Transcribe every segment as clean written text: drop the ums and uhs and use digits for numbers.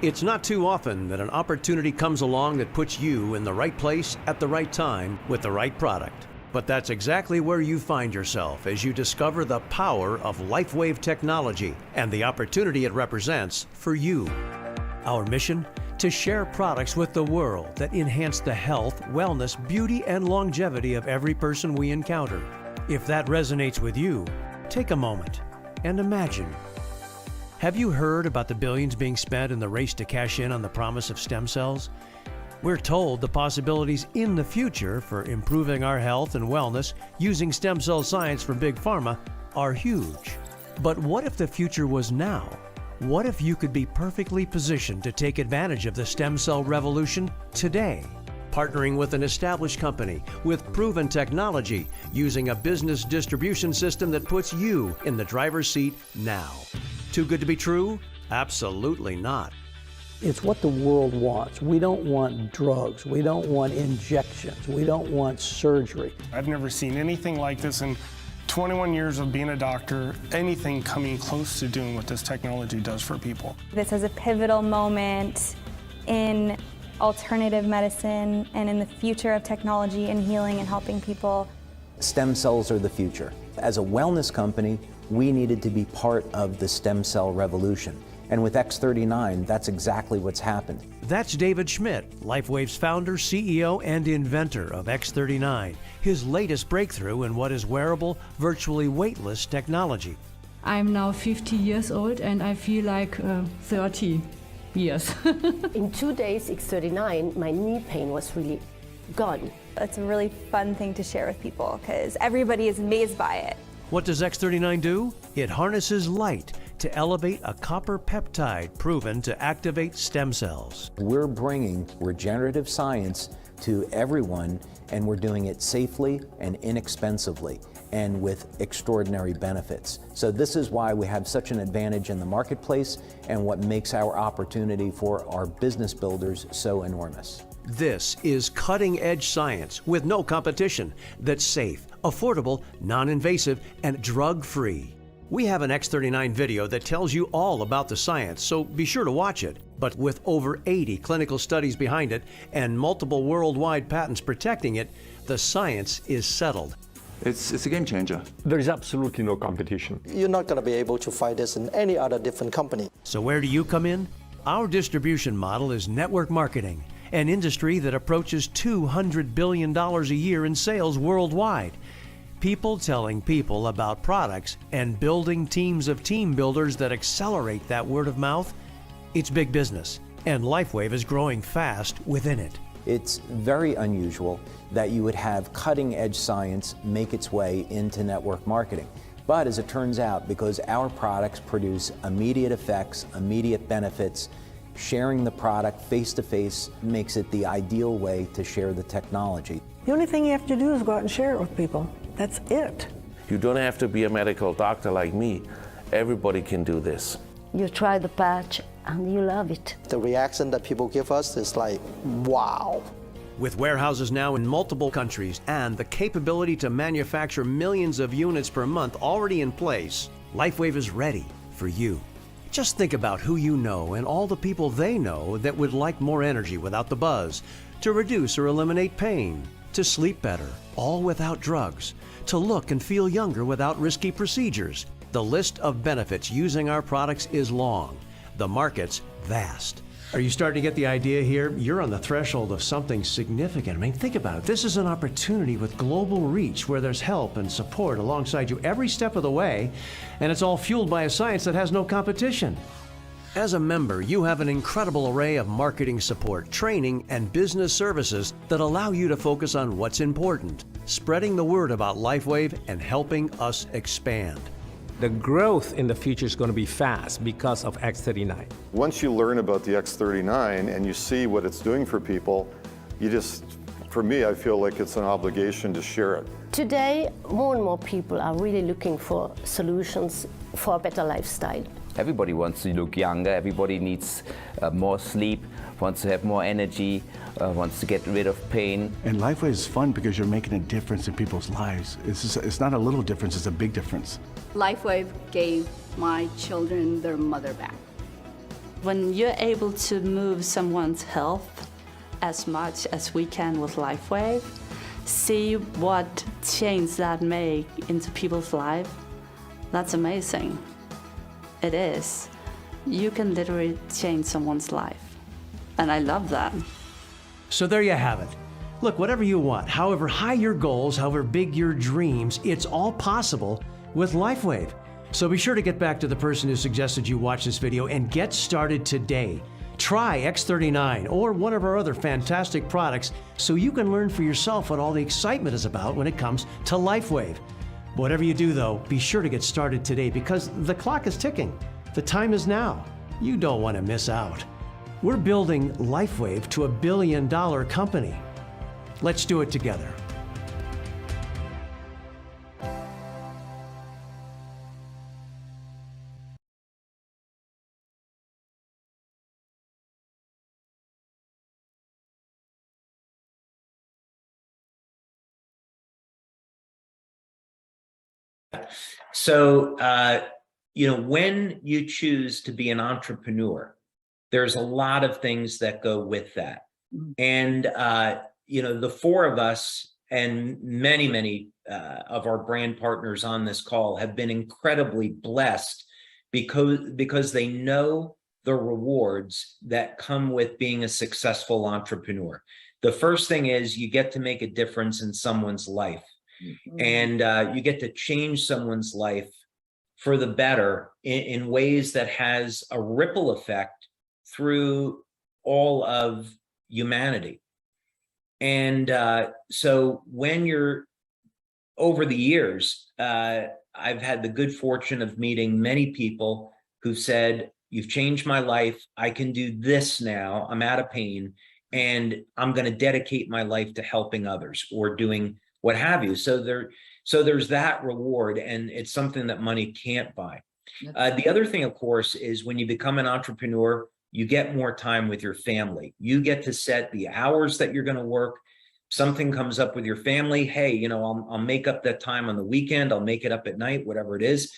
It's not too often that an opportunity comes along that puts you in the right place at the right time with the right product. But that's exactly where you find yourself as you discover the power of LifeWave technology and the opportunity it represents for you. Our mission? To share products with the world that enhance the health, wellness, beauty, and longevity of every person we encounter. If that resonates with you, take a moment and imagine. Have you heard about the billions being spent in the race to cash in on the promise of stem cells? We're told the possibilities in the future for improving our health and wellness using stem cell science from Big Pharma are huge. But what if the future was now? What if you could be perfectly positioned to take advantage of the stem cell revolution today? Partnering with an established company with proven technology, using a business distribution system that puts you in the driver's seat now. Too good to be true? Absolutely not. It's what the world wants. We don't want drugs. We don't want injections. We don't want surgery. I've never seen anything like this in 21 years of being a doctor, anything coming close to doing what this technology does for people. This is a pivotal moment in alternative medicine and in the future of technology and healing and helping people. Stem cells are the future. As a wellness company, we needed to be part of the stem cell revolution. And with X39, that's exactly what's happened. That's David Schmidt, LifeWave's founder, CEO, and inventor of X39, his latest breakthrough in what is wearable, virtually weightless technology. I'm now 50 years old and I feel like 30 years. In 2 days, X39, my knee pain was really gone. It's a really fun thing to share with people because everybody is amazed by it. What does X39 do? It harnesses light to elevate a copper peptide proven to activate stem cells. We're bringing regenerative science to everyone, and we're doing it safely and inexpensively and with extraordinary benefits. So this is why we have such an advantage in the marketplace and what makes our opportunity for our business builders so enormous. This is cutting-edge science with no competition that's safe, affordable, non-invasive, and drug-free. We have an X39 video that tells you all about the science, so be sure to watch it. But with over 80 clinical studies behind it and multiple worldwide patents protecting it, the science is settled. It's a game changer. There is absolutely no competition. You're not going to be able to find this in any other different company. So where do you come in? Our distribution model is network marketing, an industry that approaches $200 billion a year in sales worldwide. People telling people about products and building teams of team builders that accelerate that word of mouth. It's big business, and LifeWave is growing fast within it. It's very unusual that you would have cutting-edge science make its way into network marketing. But as it turns out, because our products produce immediate effects, immediate benefits, sharing the product face-to-face makes it the ideal way to share the technology. The only thing you have to do is go out and share it with people. That's it. You don't have to be a medical doctor like me. Everybody can do this. You try the patch and you love it. The reaction that people give us is like, wow. With warehouses now in multiple countries and the capability to manufacture millions of units per month already in place, LifeWave is ready for you. Just think about who you know and all the people they know that would like more energy without the buzz, to reduce or eliminate pain, to sleep better, all without drugs, to look and feel younger without risky procedures. The list of benefits using our products is long. The market's vast. Are you starting to get the idea here? You're on the threshold of something significant. I mean, think about it. This is an opportunity with global reach where there's help and support alongside you every step of the way, and it's all fueled by a science that has no competition. As a member, you have an incredible array of marketing support, training, and business services that allow you to focus on what's important, spreading the word about LifeWave and helping us expand. The growth in the future is going to be fast because of X39. Once you learn about the X39 and you see what it's doing for people, for me, I feel like it's an obligation to share it. Today, more and more people are really looking for solutions for a better lifestyle. Everybody wants to look younger, everybody needs more sleep, wants to have more energy, wants to get rid of pain. And LifeWave is fun because you're making a difference in people's lives. It's not a little difference, it's a big difference. LifeWave gave my children their mother back. When you're able to move someone's health as much as we can with LifeWave, see what change that make into people's life, that's amazing. It is. You can literally change someone's life. And I love that. So there you have it. Look, whatever you want, however high your goals, however big your dreams, it's all possible with LifeWave. So be sure to get back to the person who suggested you watch this video and get started today. Try X39 or one of our other fantastic products so you can learn for yourself what all the excitement is about when it comes to LifeWave. Whatever you do though, be sure to get started today because the clock is ticking. The time is now. You don't want to miss out. We're building LifeWave to $1 billion company. Let's do it together. So, when you choose to be an entrepreneur, there's a lot of things that go with that. And, the four of us and many of our brand partners on this call have been incredibly blessed because they know the rewards that come with being a successful entrepreneur. The first thing is you get to make a difference in someone's life. And you get to change someone's life for the better in ways that has a ripple effect through all of humanity. And so when you're over the years, I've had the good fortune of meeting many people who've said, you've changed my life. I can do this now. I'm out of pain and I'm going to dedicate my life to helping others or doing what have you. So there's that reward, and it's something that money can't buy. The other thing, of course, is when you become an entrepreneur, you get more time with your family. You get to set the hours that you're going to work. Something comes up with your family. Hey, I'll make up that time on the weekend. I'll make it up at night, whatever it is.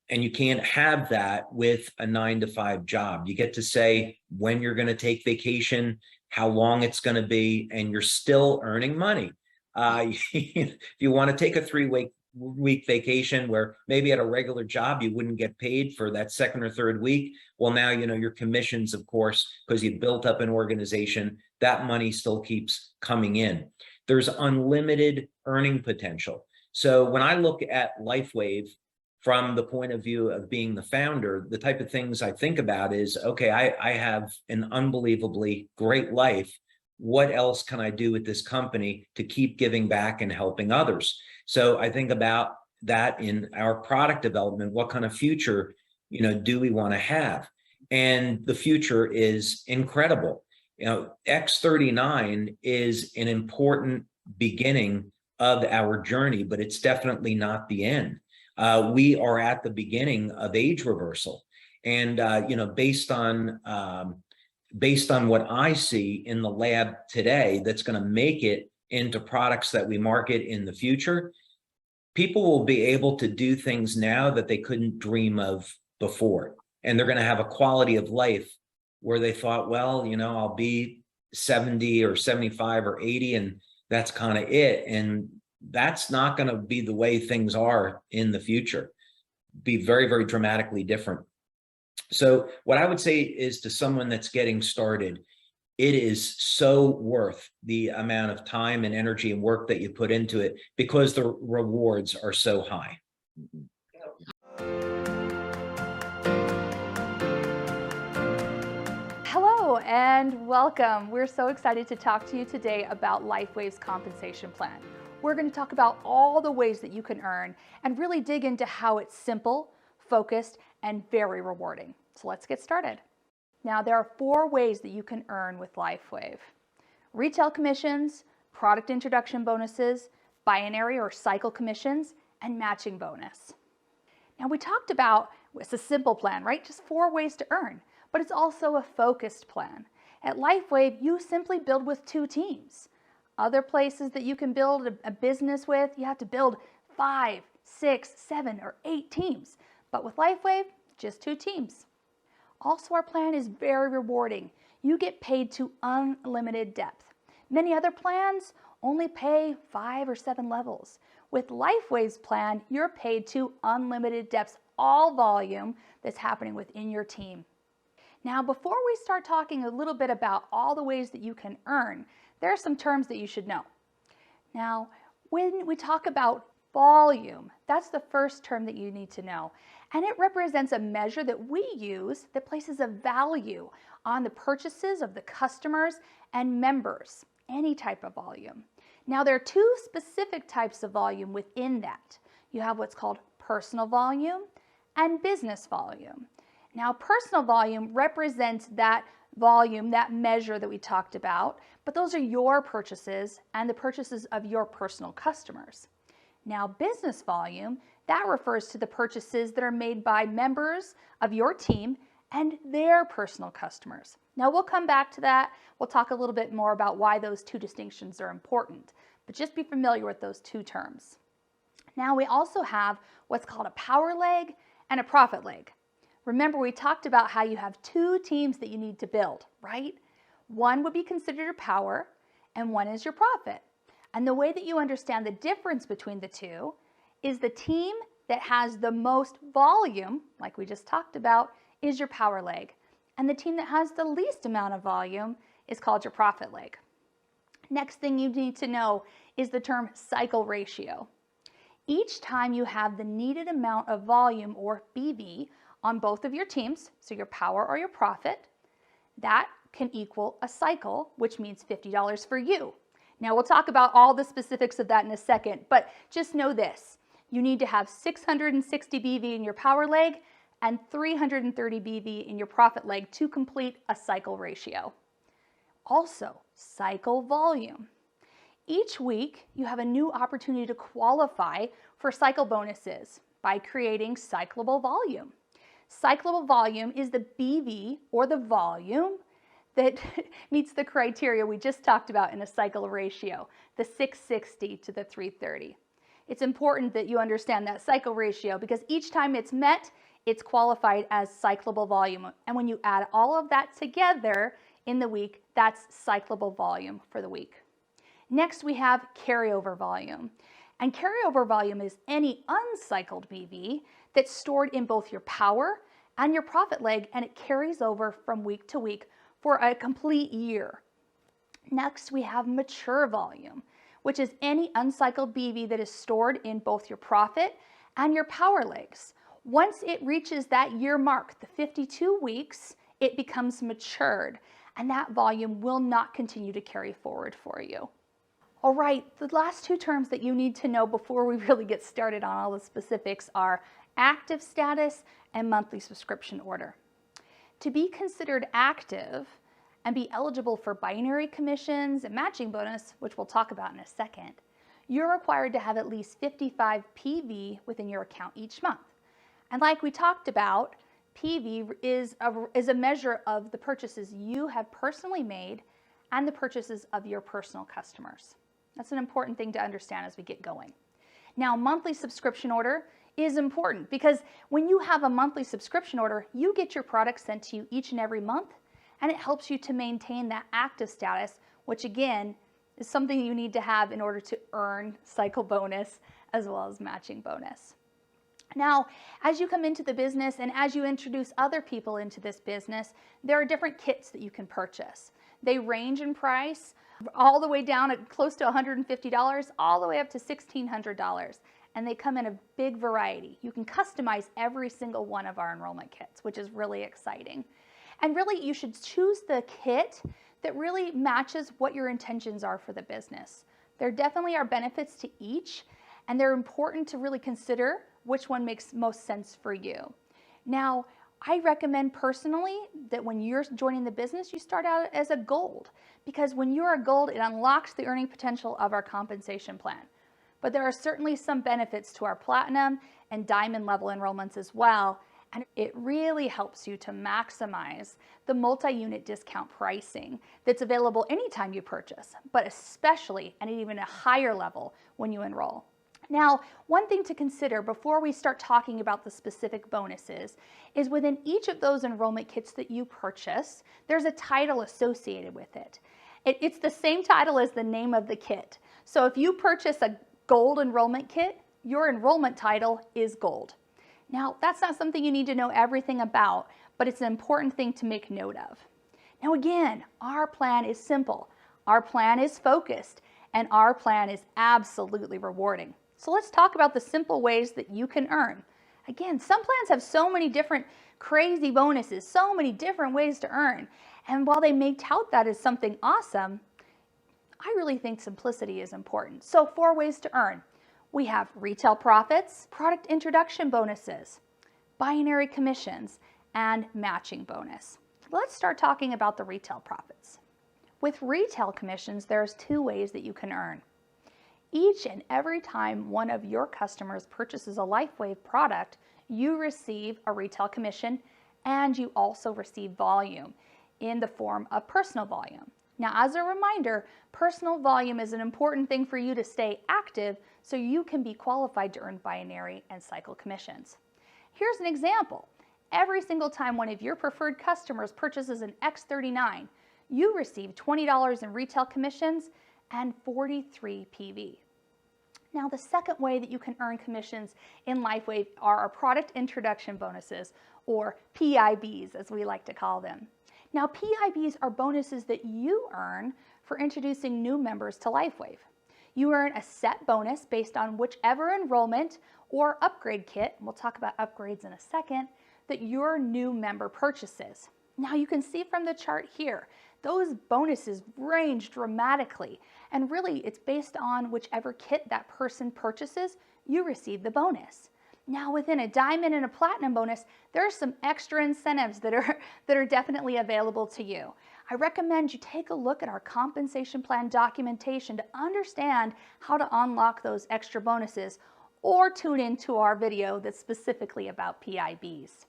And you can't have that with a 9-to-5 job. You get to say when you're going to take vacation, how long it's going to be, and you're still earning money. If you want to take a 3-week vacation where maybe at a regular job you wouldn't get paid for that second or third week, well, now your commissions, of course, because you built up an organization, that money still keeps coming in. There's unlimited earning potential. So when I look at LifeWave from the point of view of being the founder, the type of things I think about is, okay, I have an unbelievably great life. What else can I do with this company to keep giving back and helping others? So I think about that in our product development. What kind of future, do we want to have? And the future is incredible. X39 is an important beginning of our journey, but it's definitely not the end. We are at the beginning of age reversal. And, based on what I see in the lab today, that's going to make it into products that we market in the future, people will be able to do things now that they couldn't dream of before. And they're going to have a quality of life where they thought, well, I'll be 70 or 75 or 80, and that's kind of it. And that's not going to be the way things are in the future. Be very, very dramatically different. So what I would say is to someone that's getting started, it is so worth the amount of time and energy and work that you put into it because the rewards are so high. Hello and welcome. We're so excited to talk to you today about LifeWave's compensation plan. We're going to talk about all the ways that you can earn and really dig into how it's simple, focused, and very rewarding. So let's get started. Now, there are 4 ways that you can earn with LifeWave: retail commissions, product introduction bonuses, binary or cycle commissions, and matching bonus. Now, we talked about it's a simple plan, right? Just 4 ways to earn, but it's also a focused plan. At LifeWave, you simply build with 2 teams. Other places that you can build a business with, you have to build 5, 6, 7, or 8 teams. But with LifeWave, just 2 teams. Also, our plan is very rewarding. You get paid to unlimited depth. Many other plans only pay 5 or 7 levels. With LifeWave's plan, you're paid to unlimited depths, all volume that's happening within your team. Now, before we start talking a little bit about all the ways that you can earn, there are some terms that you should know. Now, when we talk about volume, that's the first term that you need to know. And it represents a measure that we use that places a value on the purchases of the customers and members, any type of volume. Now, there are 2 specific types of volume within that. You have what's called personal volume and business volume. Now, personal volume represents that volume, that measure that we talked about, but those are your purchases and the purchases of your personal customers. Now, business volume, that refers to the purchases that are made by members of your team and their personal customers. Now, we'll come back to that. We'll talk a little bit more about why those 2 distinctions are important, but just be familiar with those 2 terms. Now, we also have what's called a power leg and a profit leg. Remember, we talked about how you have 2 teams that you need to build, right? One would be considered your power and one is your profit. And the way that you understand the difference between the 2 is the team that has the most volume, like we just talked about, is your power leg. And the team that has the least amount of volume is called your profit leg. Next thing you need to know is the term cycle ratio. Each time you have the needed amount of volume, or BV, on both of your teams, so your power or your profit, that can equal a cycle, which means $50 for you. Now, we'll talk about all the specifics of that in a second, but just know this. You need to have 660 BV in your power leg and 330 BV in your profit leg to complete a cycle ratio. Also, cycle volume. Each week, you have a new opportunity to qualify for cycle bonuses by creating cyclable volume. Cyclable volume is the BV, or the volume, that meets the criteria we just talked about in a cycle ratio, the 660 to the 330. It's important that you understand that cycle ratio because each time it's met, it's qualified as cyclable volume. And when you add all of that together in the week, that's cyclable volume for the week. Next, we have carryover volume. And carryover volume is any uncycled BV that's stored in both your power and your profit leg, and it carries over from week to week for a complete year. Next, we have mature volume, which is any uncycled BV that is stored in both your profit and your power legs. Once it reaches that year mark, the 52 weeks, it becomes matured, and that volume will not continue to carry forward for you. All right, the last 2 terms that you need to know before we really get started on all the specifics are active status and monthly subscription order. To be considered active and be eligible for binary commissions and matching bonus, which we'll talk about in a second, you're required to have at least 55 PV within your account each month. And like we talked about, PV is a measure of the purchases you have personally made and the purchases of your personal customers. That's an important thing to understand as we get going. Now, monthly subscription order is important because when you have a monthly subscription order, you get your product sent to you each and every month, and it helps you to maintain that active status, which again is something you need to have in order to earn cycle bonus as well as matching bonus. Now, as you come into the business and as you introduce other people into this business, there are different kits that you can purchase. They range in price all the way down at close to $150, all the way up to $1,600. And they come in a big variety. You can customize every single one of our enrollment kits, which is really exciting. And really, you should choose the kit that really matches what your intentions are for the business. There definitely are benefits to each, and they're important to really consider which one makes most sense for you. Now, I recommend personally that when you're joining the business, you start out as a gold, because when you're a gold, it unlocks the earning potential of our compensation plan. But there are certainly some benefits to our platinum and diamond level enrollments as well, and it really helps you to maximize the multi-unit discount pricing that's available anytime you purchase, but especially and at even a higher level when you enroll. Now, one thing to consider before we start talking about the specific bonuses is within each of those enrollment kits that you purchase, there's a title associated with it. It's the same title as the name of the kit. So if you purchase a gold enrollment kit, your enrollment title is gold. Now, that's not something you need to know everything about, but it's an important thing to make note of. Now again, our plan is simple, our plan is focused, and our plan is absolutely rewarding. So let's talk about the simple ways that you can earn. Again, some plans have so many different crazy bonuses, so many different ways to earn. And while they may tout that as something awesome, I really think simplicity is important. So 4 ways to earn. We have retail profits, product introduction bonuses, binary commissions, and matching bonus. Let's start talking about the retail profits. With retail commissions, there's 2 ways that you can earn. Each and every time one of your customers purchases a LifeWave product, you receive a retail commission and you also receive volume in the form of personal volume. Now, as a reminder, personal volume is an important thing for you to stay active so you can be qualified to earn binary and cycle commissions. Here's an example. Every single time one of your preferred customers purchases an X39, you receive $20 in retail commissions and 43 PV. Now, the second way that you can earn commissions in LifeWave are our product introduction bonuses, or PIBs as we like to call them. Now, PIBs are bonuses that you earn for introducing new members to LifeWave. You earn a set bonus based on whichever enrollment or upgrade kit, we'll talk about upgrades in a second, that your new member purchases. Now you can see from the chart here, those bonuses range dramatically, and really it's based on whichever kit that person purchases, you receive the bonus. Now within a diamond and a platinum bonus, there are some extra incentives that are definitely available to you. I recommend you take a look at our compensation plan documentation to understand how to unlock those extra bonuses, or tune into our video that's specifically about PIBs.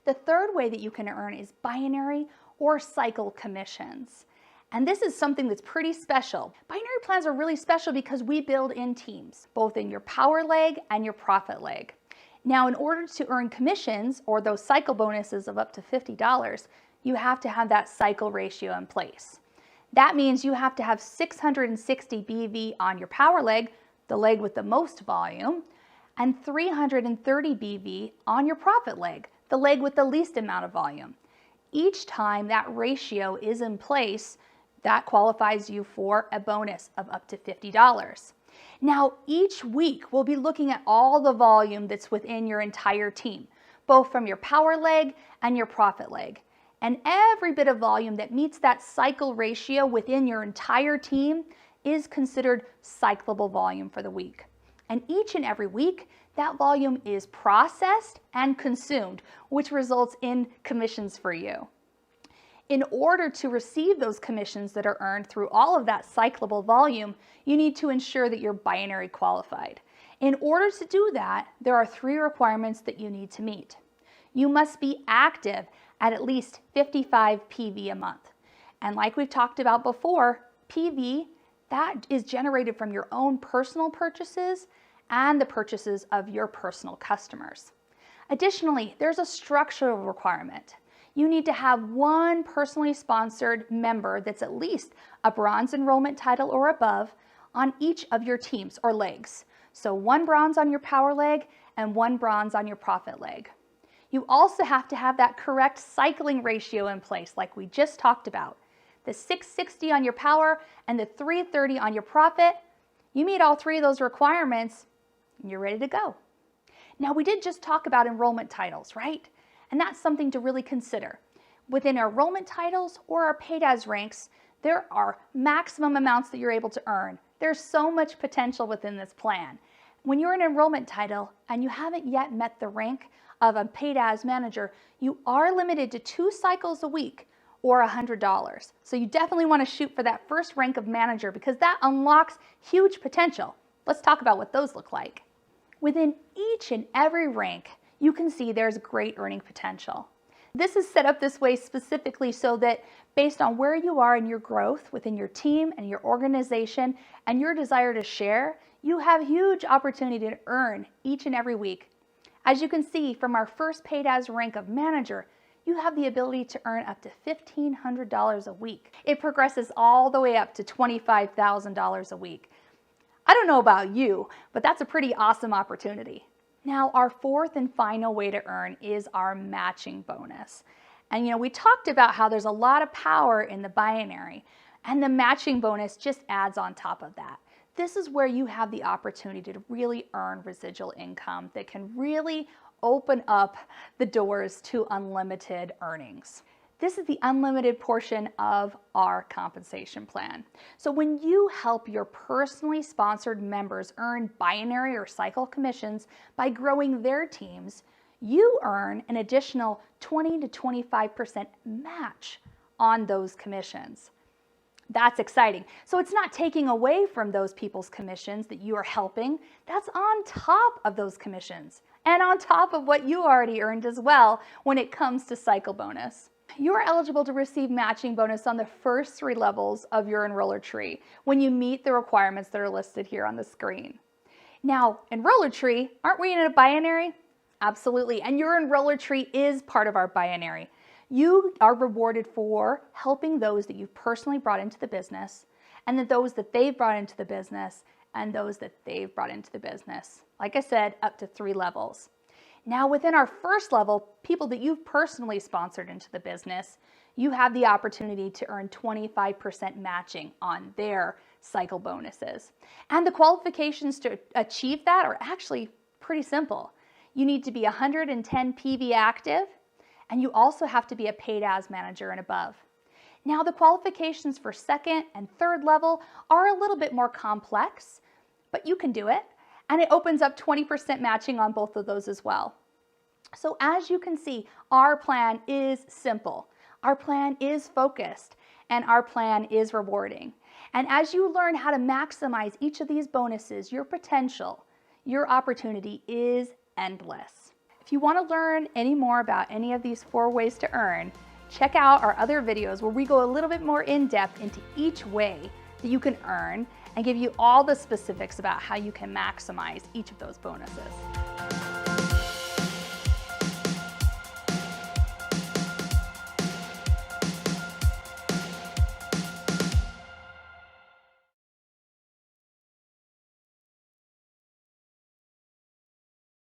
The third way that you can earn is binary or cycle commissions. And this is something that's pretty special. Binary plans are really special because we build in teams, both in your power leg and your profit leg. Now, in order to earn commissions or those cycle bonuses of up to $50, you have to have that cycle ratio in place. That means you have to have 660 BV on your power leg, the leg with the most volume, and 330 BV on your profit leg, the leg with the least amount of volume. Each time that ratio is in place, that qualifies you for a bonus of up to $50. Now, each week we'll be looking at all the volume that's within your entire team, both from your power leg and your profit leg. And every bit of volume that meets that cycle ratio within your entire team is considered cyclable volume for the week. And each and every week, that volume is processed and consumed, which results in commissions for you. In order to receive those commissions that are earned through all of that cyclable volume, you need to ensure that you're binary qualified. In order to do that, there are 3 requirements that you need to meet. You must be active at least 55 PV a month. And like we've talked about before, PV, that is generated from your own personal purchases and the purchases of your personal customers. Additionally, there's a structural requirement. You need to have 1 personally sponsored member that's at least a bronze enrollment title or above on each of your teams or legs. So 1 bronze on your power leg and 1 bronze on your profit leg. You also have to have that correct cycling ratio in place like we just talked about. The 660 on your power and the 330 on your profit. You meet all 3 of those requirements and you're ready to go. Now, we did just talk about enrollment titles, right? And that's something to really consider. Within our enrollment titles or our paid as ranks, there are maximum amounts that you're able to earn. There's so much potential within this plan. When you're an enrollment title and you haven't yet met the rank of a paid as manager, you are limited to 2 cycles a week or $100. So you definitely want to shoot for that first rank of manager because that unlocks huge potential. Let's talk about what those look like. Within each and every rank, you can see there's great earning potential. This is set up this way specifically so that based on where you are in your growth within your team and your organization and your desire to share, You have huge opportunity to earn each and every week. As you can see from our first paid as rank of manager, you have the ability to earn up to $1,500 a week. It progresses all the way up to $25,000 a week. I don't know about you, but that's a pretty awesome opportunity. Now, our fourth and final way to earn is our matching bonus. And we talked about how there's a lot of power in the binary, and the matching bonus just adds on top of that. This is where you have the opportunity to really earn residual income that can really open up the doors to unlimited earnings. This is the unlimited portion of our compensation plan. So when you help your personally sponsored members earn binary or cycle commissions by growing their teams, you earn an additional 20 to 25% match on those commissions. That's exciting. So it's not taking away from those people's commissions that you are helping. That's on top of those commissions and on top of what you already earned as well when it comes to cycle bonus. You are eligible to receive matching bonus on the first 3 levels of your enroller tree when you meet the requirements that are listed here on the screen. Now, enroller tree, aren't we in a binary? Absolutely, and your enroller tree is part of our binary. You are rewarded for helping those that you've personally brought into the business, and then those that they've brought into the business, and those that they've brought into the business. Like I said, up to 3 levels. Now, within our first level, people that you've personally sponsored into the business, you have the opportunity to earn 25% matching on their cycle bonuses. And the qualifications to achieve that are actually pretty simple. You need to be 110 PV active, and you also have to be a paid as manager and above. Now, the qualifications for second and third level are a little bit more complex, but you can do it, and it opens up 20% matching on both of those as well. So as you can see, our plan is simple, our plan is focused, and our plan is rewarding. And as you learn how to maximize each of these bonuses, your potential, your opportunity is endless. If you want to learn any more about any of these 4 ways to earn, check out our other videos where we go a little bit more in depth into each way that you can earn and give you all the specifics about how you can maximize each of those bonuses.